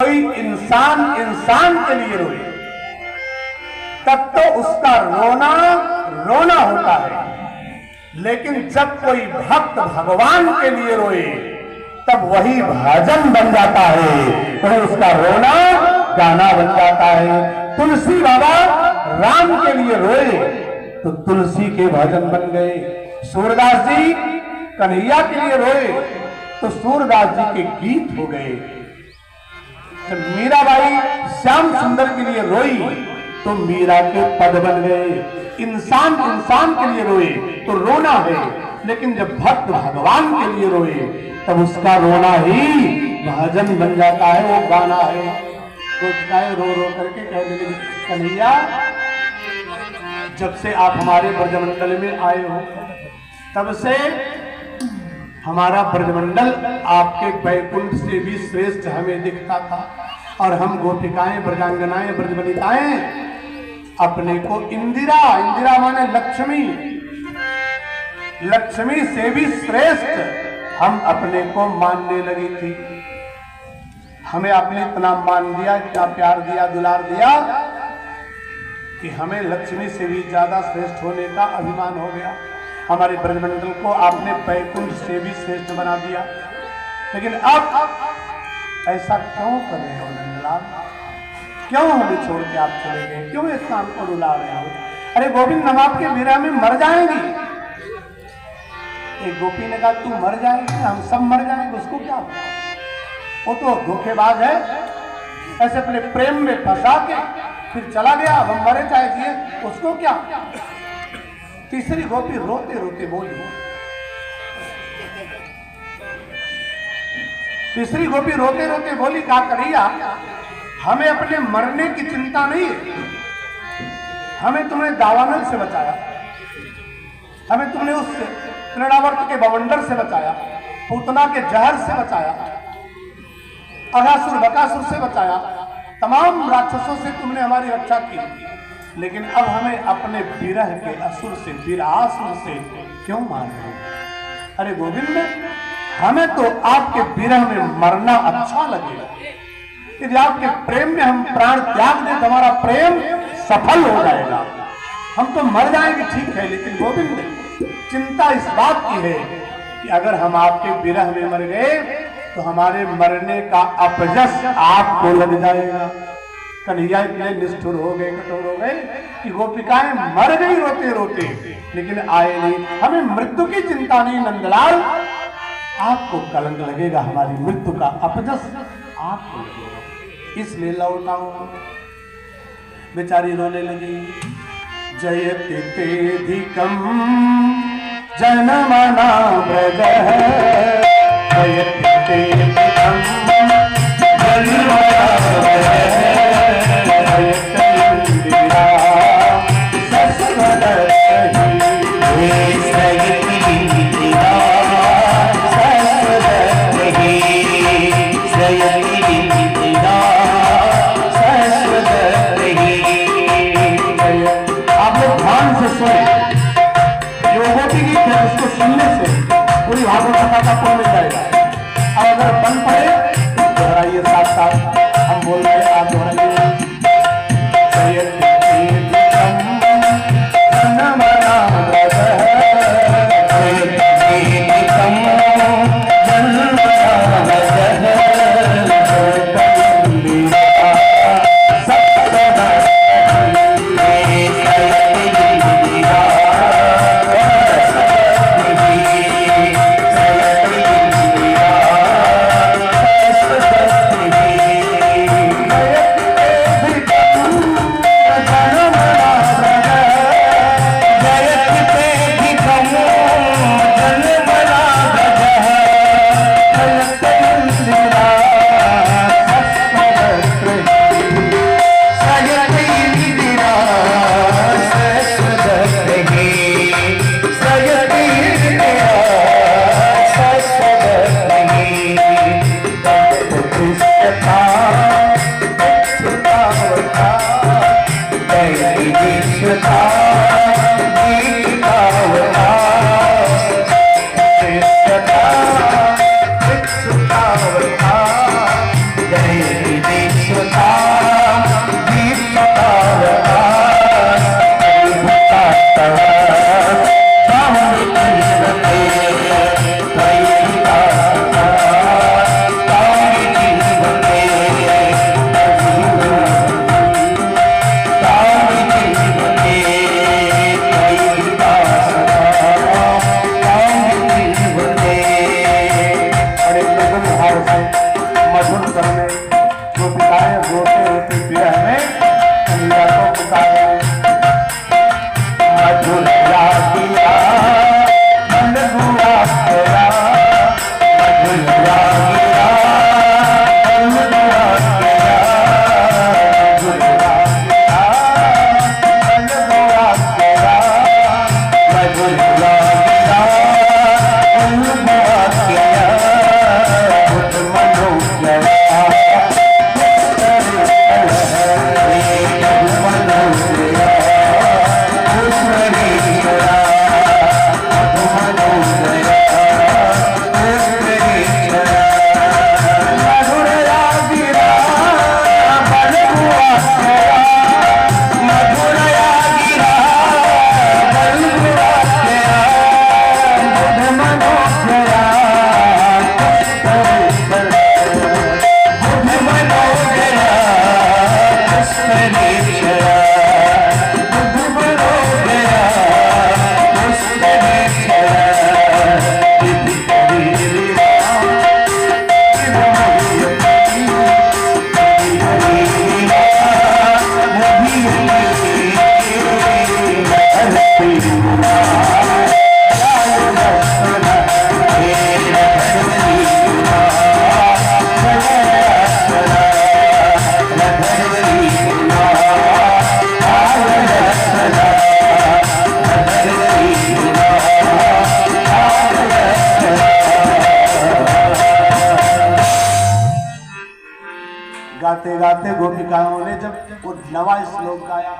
कोई इंसान इंसान के लिए रोए तब तो उसका रोना रोना होता है, लेकिन जब कोई भक्त भगवान के लिए रोए तब वही भजन बन जाता है, तो उसका रोना गाना बन जाता है। तुलसी बाबा राम के लिए रोए तो तुलसी के भजन बन गए। सूरदास जी कन्हैया के लिए रोए तो सूरदास जी के गीत हो गए। मीराबाई श्याम सुंदर के लिए रोई तो मीरा के पद बन गए। इंसान इंसान के लिए रोए तो रोना है, लेकिन जब भक्त भगवान के लिए रोए तब उसका रोना ही भजन बन जाता है, वो गाना है। तो रो रो करके कह देंगे कन्हैया, जब से आप हमारे ब्रजमंडल में आए हो तब से हमारा ब्रजमंडल आपके बैकुंठ से भी श्रेष्ठ हमें दिखता था, और हम गोपिकाएं ब्रजांगनाएं ब्रजवनिताएं अपने को इंदिरा इंदिरा माने लक्ष्मी, लक्ष्मी से भी श्रेष्ठ हम अपने को मानने लगी थी। हमें आपने इतना मान दिया, इतना प्यार दिया, दुलार दिया कि हमें लक्ष्मी से भी ज्यादा श्रेष्ठ होने का अभिमान हो गया। हमारे ब्रजमंडल को आपने बैकुंठ से भी श्रेष्ठ बना दिया, लेकिन अब ऐसा क्यों कर रहे हो नंदलाल? क्यों हमें छोड़ के आप चले गए? क्यों इस नाम को रुला रहे हो? अरे गोविंद, हम आपके विरह में मर जाएंगी। एक गोपी ने कहा तू मर जाएगी, हम सब मर जाएंगे, उसको क्या? वो तो धोखेबाज है, ऐसे अपने प्रेम में फंसा के फिर चला गया। हम मरे चाहे जिए, उसको क्या? तीसरी गोपी रोते रोते बोली, तीसरी गोपी रोते रोते बोली, कहा कन्हैया, हमें अपने मरने की चिंता नहीं है, हमें तुमने दावानल से बचाया, हमें तुमने उस तृणावर्त के बवंडर से बचाया, पूतना के जहर से बचाया, अघासुर बकासुर से बचाया, तमाम राक्षसों से तुमने हमारी रक्षा की, लेकिन अब हमें अपने विरह के असुर से, विरहासुर से क्यों मार रहे हो? अरे गोविंद, हमें तो आपके विरह में मरना अच्छा लगेगा। यदि आपके प्रेम में हम प्राण त्याग दें तो हमारा प्रेम सफल हो जाएगा। हम तो मर जाएंगे ठीक है, लेकिन गोविंद, चिंता इस बात की है कि अगर हम आपके विरह में मर गए तो हमारे मरने का अपजस आपको लग जाएगा। कन्हैया इतने निष्ठुर हो गए, कठोर हो गए कि गोपिकाएं मर गई रोते रोते, लेकिन आए नहीं। हमें मृत्यु की चिंता नहीं नंदलाल, आपको कलंक लगेगा, हमारी मृत्यु का अपजस आपको लगेगा, इसलिए लौटाऊं। बेचारी रोने लगी। जयते तेधिकम जनमना ब्रज, जयते तेधिकम जनमना ब्रज, पूरी भागवत कथा का पुण्य मिल जाएगा। अब अगर बन पड़े तो दोहराइए, साथ साथ हम बोल रहे हैं, आप दोहराइए। जय गाते गाते गोपिकाओं ने जब वो नवा श्लोक गाया,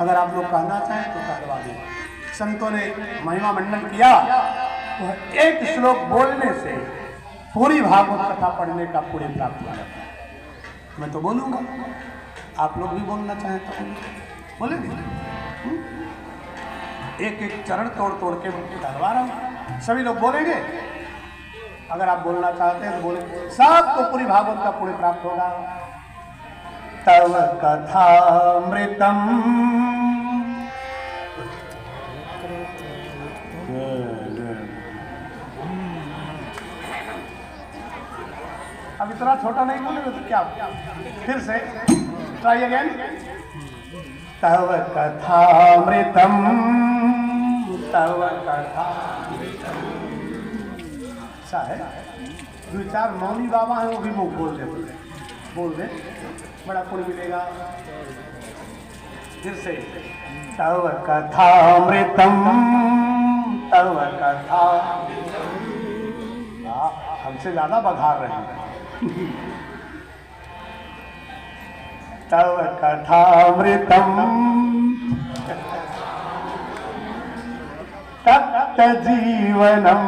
अगर आप लोग कहना चाहें तो कहवा दें। संतों ने महिमा मंडन किया तो एक श्लोक बोलने से पूरी भागवत कथा पढ़ने का पुण्य प्राप्त हो जाता है। मैं तो बोलूंगा, आप लोग भी बोलना चाहें तो बोलेंगे। एक एक चरण तोड़ तोड़ के कहवा रहा हूं, सभी लोग बोलेंगे। अगर आप बोलना चाहते हैं तो बोले, सबको पूरी भागवत का पुण्य प्राप्त होगा। तव कथामृतम अब इतना छोटा नहीं बोलेंगे तो क्या? फिर से ट्राई अगेन। तव कथामृतम, तव कथा। अच्छा है, दो चार मौनी बाबा हैं वो भी मुंह बोल दे, बड़ा पुण्य मिलेगा। फिर से तव कथामृतम, तव कथा। हमसे ज्यादा बघार रहे हैं। तव कथामृतम तप्त जीवनम।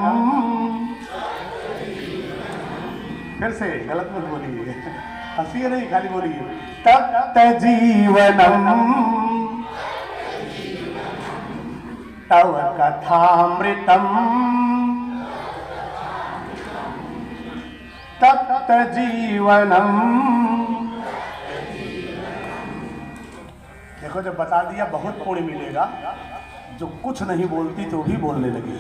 फिर से गलत मत बोलिए, हंसी नहीं, खाली बोलिए तप्त जीवनम तव कथामृतम तप्त जीवनम। देखो जब बता दिया बहुत पुण्य मिलेगा, जो कुछ नहीं बोलती तो भी बोलने लगी।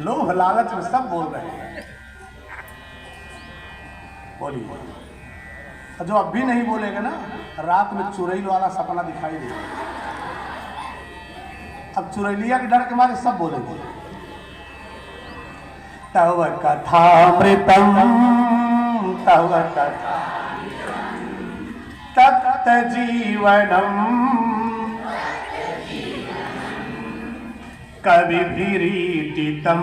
लोभ लालच में सब बोल रहे हैं, बोलिए। जो अब भी नहीं बोलेगा ना, रात में चुड़ैल वाला सपना दिखाई देगा। अब चुड़ैलिया के डर के मारे सब बोलेंगे। तव कथामृतम, तव कथा तप्त जीवनम कविभिरीडितम।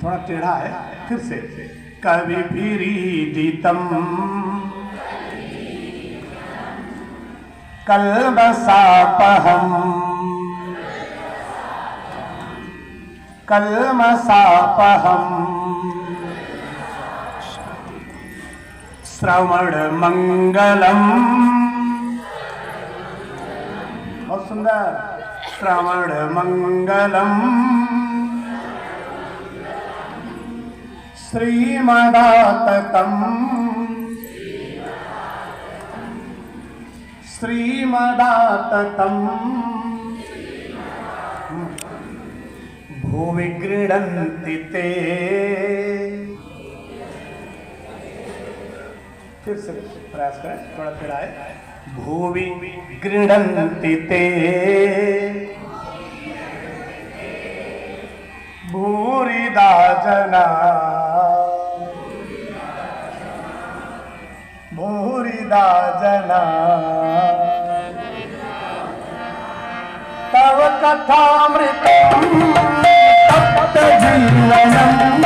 थोड़ा टेढ़ा है, फिर से कविभिरीडितम कल्मषापहम, कल्मषापहम श्रवण मंगलम। बहुत सुंदर, श्रवण मंगलम श्रीमदाततम, श्रीमदाततम भुवि गृह्णन्ति ते। फिर से प्रयास करें, थोड़ा फिर आए। भुवि गृह्णन्ति ते भूरिदा जना, भूरिदा जना तव कथामृतम तप्त जीवनम